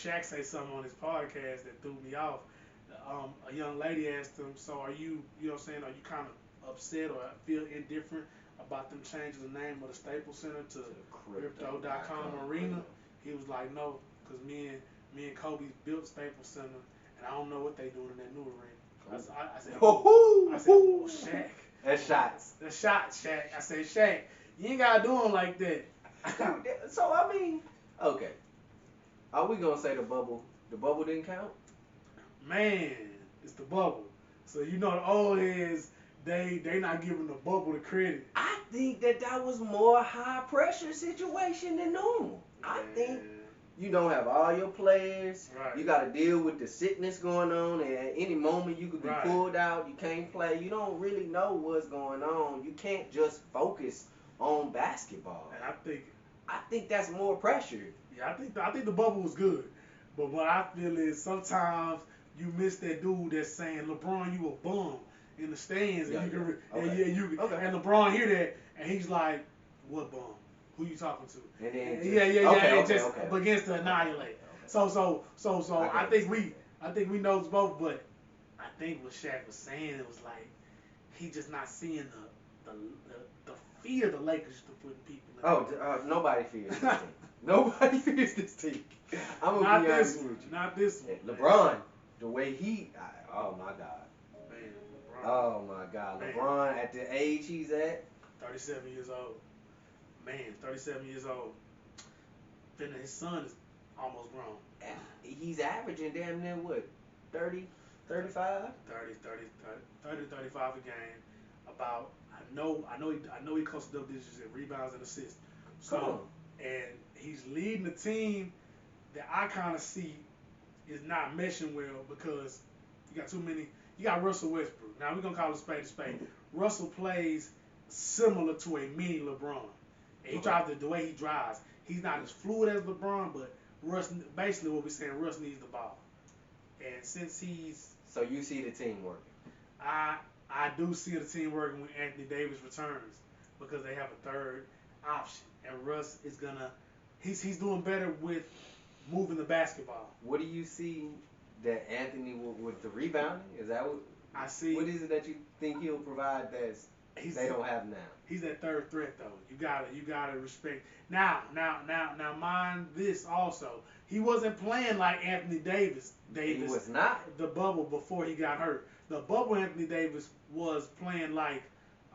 Shaq say something on his podcast that threw me off. A young lady asked him, "So are you know what I'm saying? Are you kind of upset or feel indifferent about them changing the name of the Staples Center to Crypto.com Arena?" He was like, "No, because me and Kobe built Staples Center, and I don't know what they doing in that new arena." I said, "Oh, Shaq." That's shots. The shot, Shaq. I said, Shaq, you ain't gotta do him like that. So I mean, okay. Are we gonna say the bubble? The bubble didn't count. Man, it's the bubble. So you know the old heads, they not giving the bubble the credit. I think that was more high pressure situation than normal. I think you don't have all your players. Right. You got to deal with the sickness going on, and at any moment you could be Right. pulled out. You can't play. You don't really know what's going on. You can't just focus on basketball. And I think that's more pressure. Yeah, I think the bubble was good, but what I feel is sometimes you miss that dude that's saying, LeBron, you a bum in the stands, Yeah, and you can, okay. and LeBron hear that, and he's like, what bum? Who you talking to? And then It just okay. begins to annihilate. Okay. So I I think we know both, but I think what Shaq was saying, it was like he just not seeing the fear the Lakers used to put in people. Nobody fears this team. Nobody fears this team. I'm gonna be honest with you. Not this one. LeBron, the way oh my God. Man, LeBron. Oh my God. Man. LeBron at the age he's at. 37 years old. Man, 37 years old. Then his son is almost grown. He's averaging damn near what? 30, 35? 30, 35 a game. About I know he costs double digits in rebounds and assists. So and he's leading the team that I kind of see is not meshing well because you got too many. You got Russell Westbrook. Now we're gonna call it spade a spade. Russell plays similar to a mini LeBron. And he drives the way he drives. He's not as fluid as LeBron, but Russ basically what we're saying, Russ needs the ball. And since so you see the team working. I do see the team working when Anthony Davis returns because they have a third option. And Russ is gonna he's doing better with moving the basketball. What do you see that Anthony with the rebounding? Is that what I see? What is it that you think he'll provide that they don't have now? He's that third threat though. You gotta respect. Now, mind this also. He wasn't playing like Anthony Davis. He was not. The bubble before he got hurt. The bubble Anthony Davis was playing like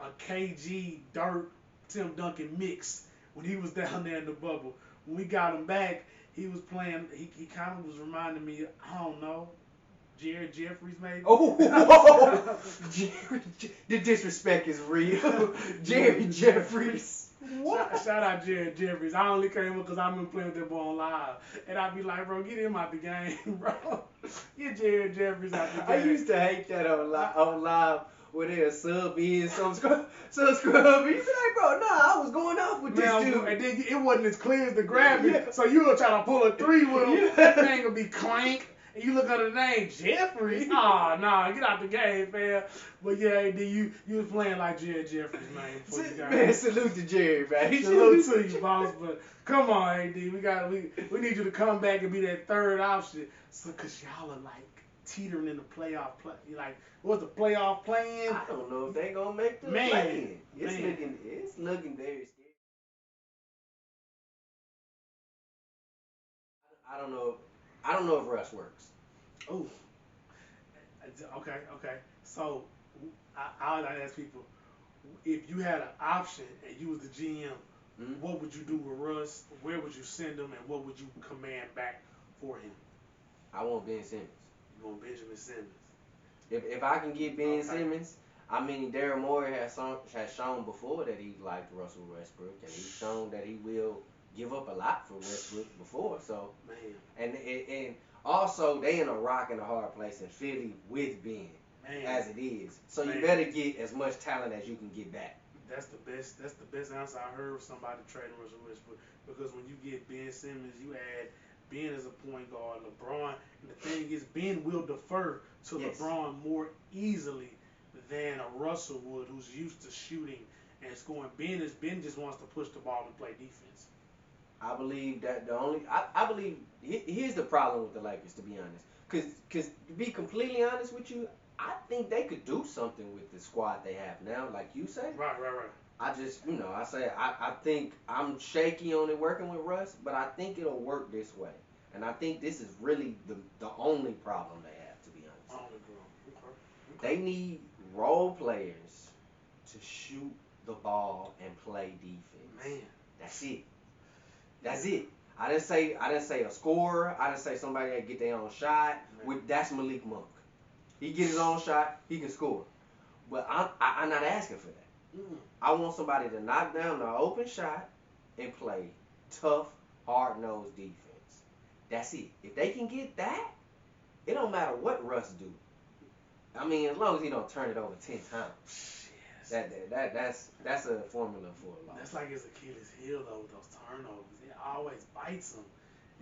a KG Dirt Tim Duncan mix when he was down there in the bubble. When we got him back, he was playing. He kind of was reminding me. I don't know. Jared Jeffries, maybe. Oh, the disrespect is real. Jerry Jeffries. What? Shout out Jared Jeffries. I only came up because I've been playing with that boy on live. And I'd be like, bro, get him out the game, bro. Get Jared Jeffries out the game. I used to hate that on live where they'll sub in some scrub. You be like, bro, nah, I was going off with this dude. And then it wasn't as clear as the gravity. So you were trying to pull a three with him. That thing would be clank. And you look at the name, Jeffries. Oh, nah, get out the game, fam. But yeah, AD, you was playing like Jared Jeffries, man. Before you got man, salute to Jerry, man. Salute to you, boss. But come on, AD, we need you to come back and be that third option. So, cause y'all are like teetering in the playoff play. Like, what's the playoff plan? I don't know if they gonna make the play. It's looking very scary. I don't know if Russ works. Oh, okay. So I would ask people, if you had an option and you was the GM, what would you do with Russ? Where would you send him, and what would you command back for him? I want Ben Simmons. You want Benjamin Simmons? If I can get Ben Simmons, I mean Daryl Morey has shown before that he liked Russell Westbrook, and he's shown that he will give up a lot for Westbrook before. So and also they in a rock and a hard place in Philly with Ben as it is. So you better get as much talent as you can get back. That's the best answer I heard of somebody trading Russell Westbrook, because when you get Ben Simmons, you add Ben as a point guard, LeBron, and the thing is Ben will defer to LeBron more easily than a Russell would, who's used to shooting and scoring. Ben just wants to push the ball and play defense. I believe that I believe here's the problem with the Lakers, to be honest. Cause to be completely honest with you, I think they could do something with the squad they have now, like you say. Right. I just, I say I think I'm shaky on it working with Russ, but I think it'll work this way. And I think this is really the only problem they have, to be honest. Only problem. They need role players to shoot the ball and play defense. Man. That's it. That's it. I didn't say a scorer. I didn't say somebody that get their own shot. That's Malik Monk. He get his own shot. He can score. But I'm not asking for that. I want somebody to knock down the open shot and play tough, hard-nosed defense. That's it. If they can get that, it don't matter what Russ do. I mean, as long as he don't turn it over 10 times. That's a formula for a loss. That's like his Achilles heel though with those turnovers. It always bites him.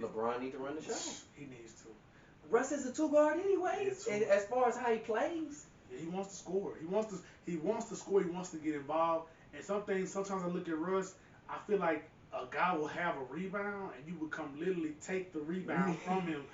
LeBron need to run the show. He needs to. Russ is a two guard anyways. As far as how he plays. Yeah, he wants to score. He wants to score. He wants to get involved. And sometimes I look at Russ, I feel like a guy will have a rebound and you would come literally take the rebound from him.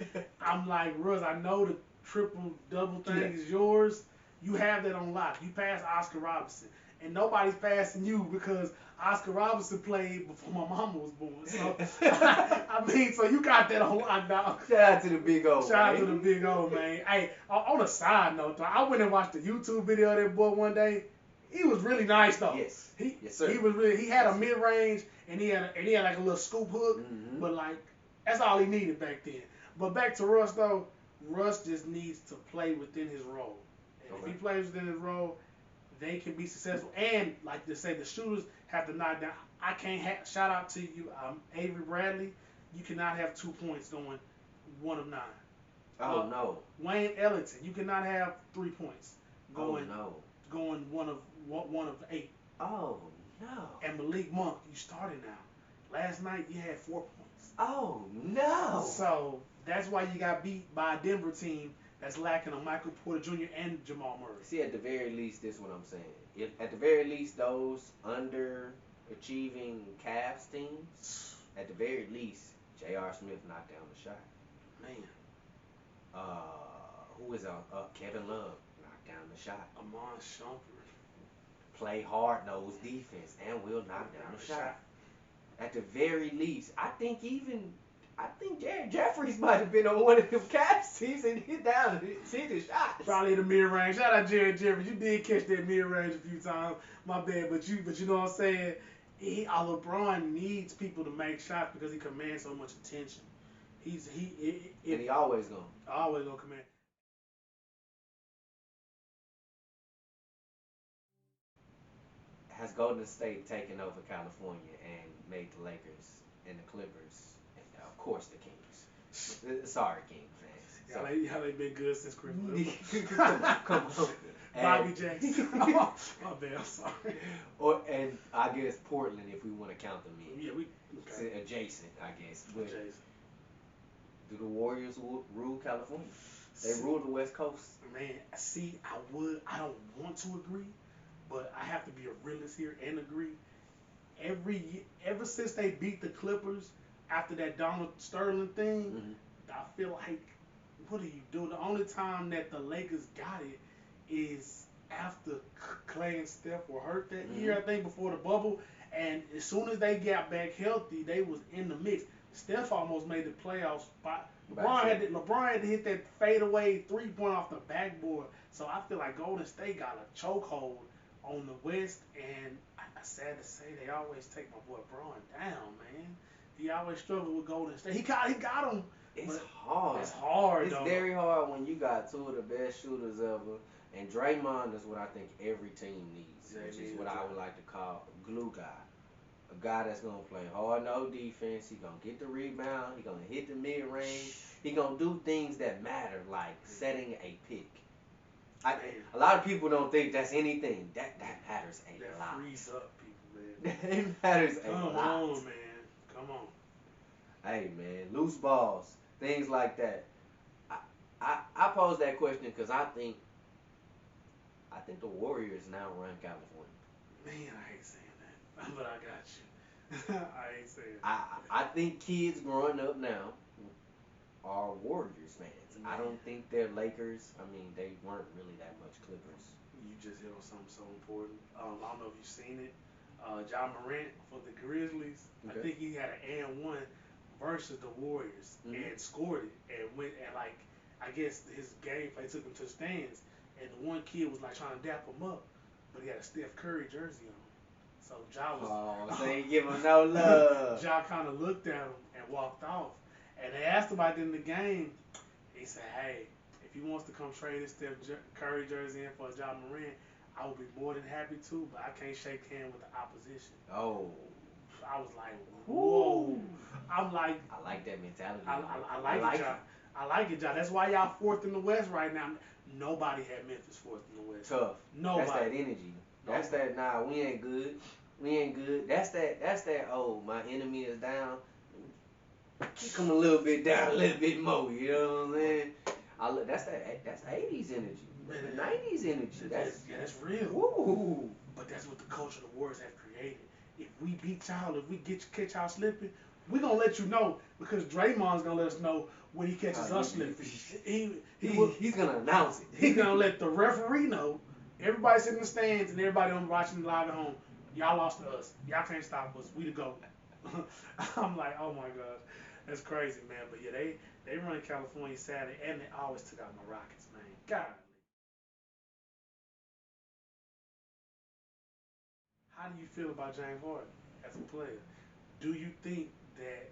I'm like, Russ, I know the triple double thing is yours. You have that on lock. You pass Oscar Robertson. And nobody's passing you because Oscar Robertson played before my mama was born. So I mean, so you got that on lock, dog. Shout out to the big old man. Shout out to the big old man. Hey, on a side note, though, I went and watched a YouTube video of that boy one day. He was really nice though. Yes. Yes, sir. He had a mid range and he had like a little scoop hook, but like that's all he needed back then. But back to Russ though, Russ just needs to play within his role. And if he plays within his role, they can be successful. And like they say, the shooters have to knock down. I can't shout out to you, Avery Bradley. You cannot have 2 points going 1 of 9. Oh no. Wayne Ellington, you cannot have 3 points going going 1 of 8. Oh no. And Malik Monk, you started now. Last night you had 4 points. Oh no. So that's why you got beat by a Denver team that's lacking a Michael Porter Jr. and Jamal Murray. See, at the very least, this is what I'm saying. If at the very least those underachieving Cavs teams, at the very least, J.R. Smith knocked down the shot. Man. Who is Kevin Love knocked down the shot. Amon Shumpert. Play hard-nosed defense and will knock down the shot. At the very least, I think Jared Jeffries might have been on one of them Cavs teams and hit the shots. Probably the mid-range. Shout out Jared Jeffries. You did catch that mid-range a few times. My bad, but you know what I'm saying? LeBron needs people to make shots because he commands so much attention. And he always gonna. Always gonna command. Has Golden State taken over California and made the Lakers and the Clippers and of course the Kings? Sorry, King fans. Y'all ain't been good since Chris Come on. Bobby Jackson. My bad, I'm sorry. And I guess Portland, if we want to count them in. Yeah, adjacent, I guess. But adjacent. Do the Warriors rule California? They rule the West Coast. Man, see, I don't want to agree, but I have to be a realist here and agree. Ever since they beat the Clippers after that Donald Sterling thing, I feel like, what are you doing? The only time that the Lakers got it is after Clay and Steph were hurt that year, I think, before the bubble. And as soon as they got back healthy, they was in the mix. Steph almost made the playoffs. LeBron had to hit that fadeaway 3-point off the backboard. So I feel like Golden State got a chokehold on the West, and I sad to say they always take my boy Braun down, man. He always struggled with Golden State. He got him. It's hard. It's hard. It's very hard when you got 2 of the best shooters ever. And Draymond is what I think every team needs, which is what I would like to call a glue guy. A guy that's going to play hard, no defense. He's going to get the rebound. He's going to hit the mid-range. He's going to do things that matter, like setting a pick. A lot of people don't think that's anything. That matters a lot. That frees up people, man. It matters a lot. Come on, man. Come on. Hey, man. Loose balls. Things like that. I pose that question because I think the Warriors now run California. Man, I hate saying that, but I got you. I ain't saying. I think kids growing up now are Warriors fans. Man, I don't think they're Lakers. I mean, they weren't really that much Clippers. you just hit on something so important. I don't know if you've seen it. John Morant for the Grizzlies. I Okay. think he had an and one versus the Warriors Hmm. and scored it and went and like I guess his gameplay took him to the stands and the one kid was like trying to dap him up, but he had a Steph Curry jersey on. So Ja was Oh, so you give them no love. Ja kind of looked at him and walked off. And they asked him about it in the game. He said, "Hey, if he wants to come trade his Steph Curry jersey in for a Ja Morant, I would be more than happy to, but I can't shake hands with the opposition." Oh. I was like, "Whoa!" Woo. I'm like, I like that mentality. I I like it, like Ja. it. I like it, Ja. That's why y'all fourth in the West right now. Nobody had Memphis fourth in the West. Tough. That's that Nobody. energy. That's Nobody. that. Nah, we ain't good. We ain't good. That's that. That's that. Oh, my enemy is down. Kick him a little bit down, a little bit more. You know what I'm saying? That's that. That's 80s energy. Man, 90s energy. that's real. Woo. But that's what the culture the Warriors have created. If we beat y'all, if we catch y'all slipping, we gonna let you know because Draymond's gonna let us know when he catches us slipping. He's gonna announce it. He's gonna let the referee know. Everybody sitting in the stands and everybody watching live at home. Y'all lost to us. Y'all can't stop us. We the GOAT. I'm like, oh my gosh, that's crazy, man. But yeah, they run in California Saturday, and they always took out my Rockets, man. God. How do you feel about James Harden as a player? Do you think that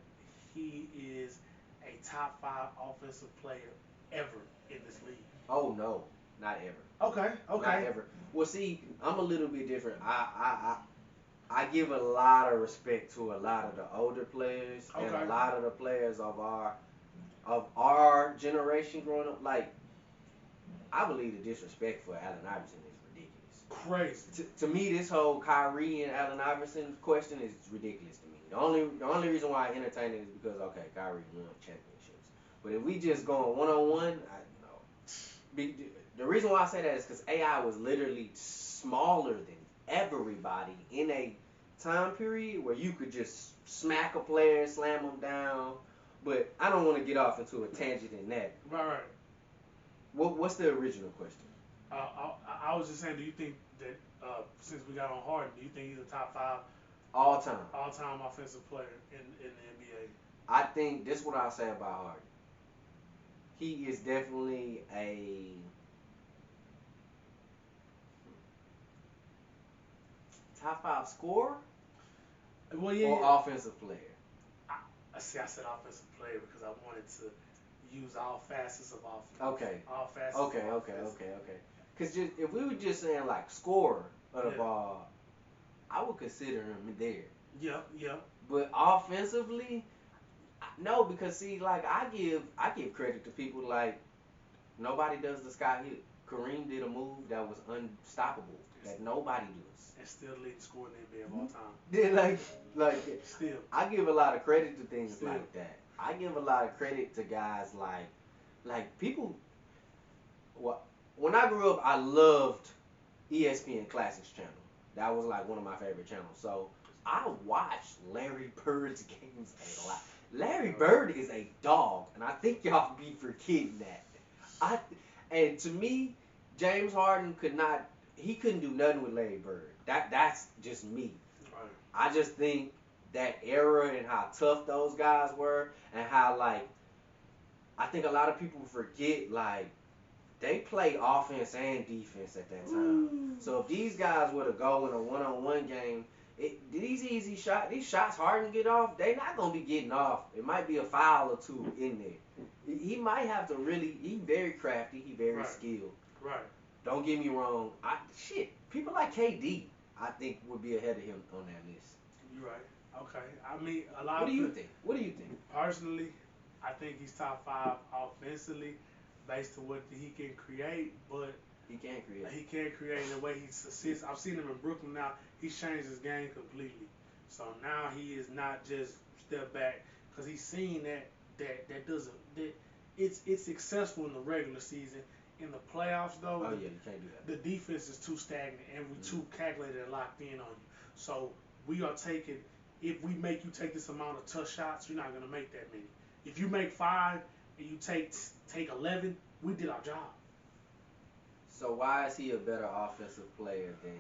he is a top five offensive player ever in this league? Oh no, not ever. Okay, Not okay, ever. Well, see, I'm a little bit different. I give a lot of respect to a lot of the older players and a okay. lot of the players of our generation growing up. Like I believe the disrespect for Allen Iverson is ridiculous. Crazy. To me, this whole Kyrie and Allen Iverson question is ridiculous to me. The only reason why I entertain it is because okay, Kyrie won championships. But if we just going one on one, I know. The reason why I say that is because AI was literally smaller than everybody in a time period where you could just smack a player, slam them down. But I don't want to get off into a tangent in that. Right, right. What's the original question? I was just saying, do you think that since we got on Harden, do you think he's a top five All time. all time offensive player in the NBA? I think this is what I'll say about Harden. He is definitely a top five scorer Well, yeah, or yeah. offensive player. I see. I said offensive player because I wanted to use all facets of offense. Okay. All facets Okay, of okay, offense. okay, okay. Because just if we were just saying like scorer of the Yeah. ball, I would consider him there. Yep. Yep. But offensively, no, because see, like I give credit to people like nobody does the Scott Hill. Kareem did a move that was unstoppable that nobody does. And still leading scorer in the NBA of all time. Then like Still. I give a lot of credit to things Still. like that. I give a lot of credit to guys like people. Well, when I grew up, I loved ESPN Classics channel. That was like one of my favorite channels. So I watched Larry Bird's games a lot. Larry Bird is a dog, and I think y'all be forgetting that. I and to me, James Harden could not. He couldn't do nothing with Larry Bird. That's just me. Right. I just think that era and how tough those guys were, and how like I think a lot of people forget like they play offense and defense at that time. Ooh. So if these guys were to go in a one-on-one game, these shots Harden get off, they not gonna be getting off. It might be a foul or two in there. He might have to really. He very crafty. He very Right. skilled. Right. Don't get me wrong. People like KD, I think would be ahead of him on that list. You're right. Okay. I mean, a lot What of do you think? What do you think? personally, I think he's top five offensively based on what he can create, but He can't create. he can't create in the way he assists. I've seen him in Brooklyn now. He's changed his game completely. So now he is not just step back because he's seen that doesn't that it's successful in the regular season. In the playoffs, though, Oh yeah, you can't do that. the defense is too stagnant and we're Mm-hmm. too calculated and locked in on you. So we are taking if we make you take this amount of tough shots, you're not gonna make that many. If you make 5 and you take 11, we did our job. So why is he a better offensive player than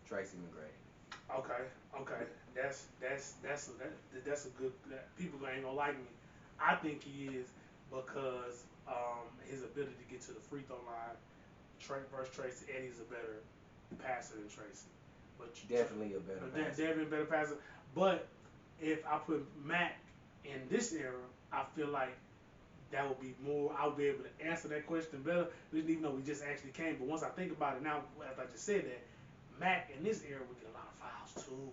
Tracy McGrady? Okay. That's a good. People ain't gonna like me. I think he is because his ability to get to the free throw line, versus Tracy, and he's a better passer than Tracy. But Definitely a better passer. Definitely a better passer. But if I put Mac in this era, I feel like that would be more. I would be able to answer that question better. Even though we just actually came, but once I think about it now, after I just said that, Mac in this era would get a lot of fouls too.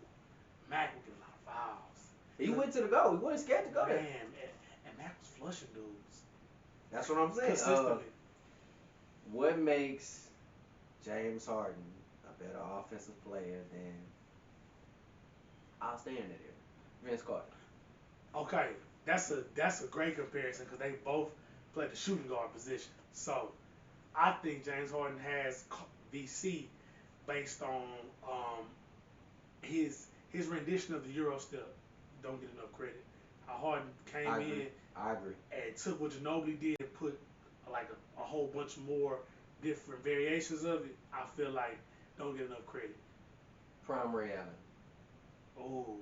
Mac would get a lot of fouls. He went to the goal. He wasn't scared to go there. And Mac was flushing dudes. That's what I'm saying. Consistently. What makes James Harden a better offensive player than I'll stand it here, Vince Carter? Okay, that's a great comparison because they both play the shooting guard position. So I think James Harden has VC based on his rendition of the Euro step. Don't get enough credit. How Harden came in. I agree. And took what Ginobili did and put like a whole bunch more different variations of it. I feel like don't get enough credit. Prime Ray Allen. Oh.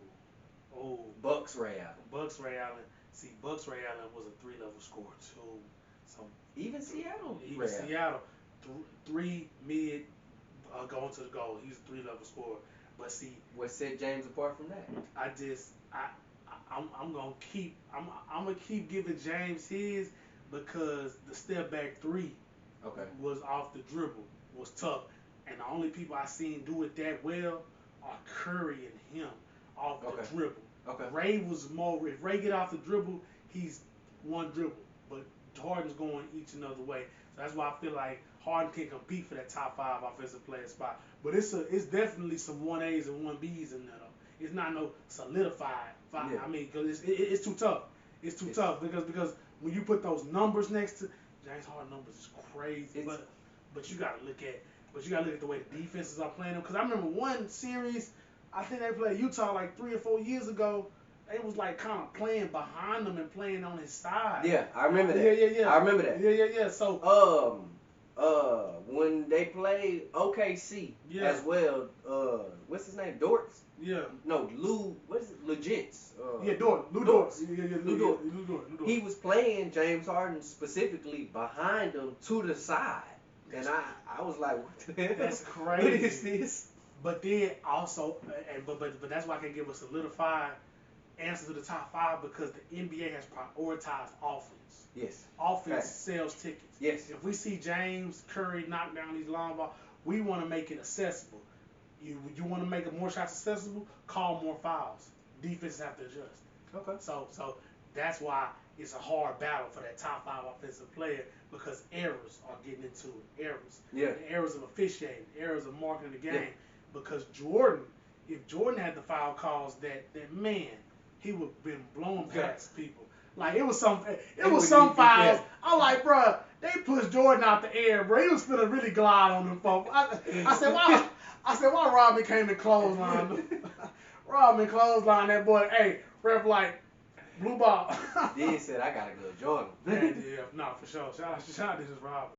Bucks Ray Allen. Ray Allen. See, Bucks Ray Allen was a 3-level scorer too. So even Seattle. Three mid going to the goal. He's a 3-level scorer. But see, what set James apart from that? I'm gonna keep giving James his because the step back 3 was off the dribble, was tough, and the only people I seen do it that well are Curry and him off the dribble. Ray was more. If Ray get off the dribble, he's one dribble, but Harden's going each another way. So that's why I feel like Harden can compete for that top 5 offensive player spot. But it's definitely some 1As and 1Bs in there though. It's not no solidified 5. Yeah. I mean, because it's too tough. It's too tough because when you put those numbers next to James Harden numbers is crazy. But you gotta look at the way the defenses are playing them. Because I remember one series, I think they played Utah like 3 or 4 years ago. They was like kind of playing behind him and playing on his side. Yeah, I remember that. Yeah. I remember that. Yeah. So when they played OKC as well, what's his name? Dortz? Yeah. No, Lou. What is it? Legits. Lou Dortz. Lou Dortz. He was playing James Harden specifically behind him to the side, and I was like, what the hell? That's crazy. What is this? But then also, but that's why I can give a solidified answer to the top 5 because the NBA has prioritized offense. Yes. Offense sells tickets. Yes. If we see James Curry knock down these long balls, we want to make it accessible. You want to make more shots accessible? Call more fouls. Defenses have to adjust. Okay. So that's why it's a hard battle for that top 5 offensive player because errors are getting into it. Errors. Yeah. The errors of officiating, errors of marking the game. Yeah. Because if Jordan had the foul calls, that man, he would have been blown past people. Like it was some fouls. I'm like, bro, they pushed Jordan out the air, bro. He was finna really glide on them folks. I said, why Robin came and clothesline him? Robin clothesline that boy. Hey, ref like blue ball. Then said I gotta go join him. Yeah, no, for sure. Shout out to this Robin.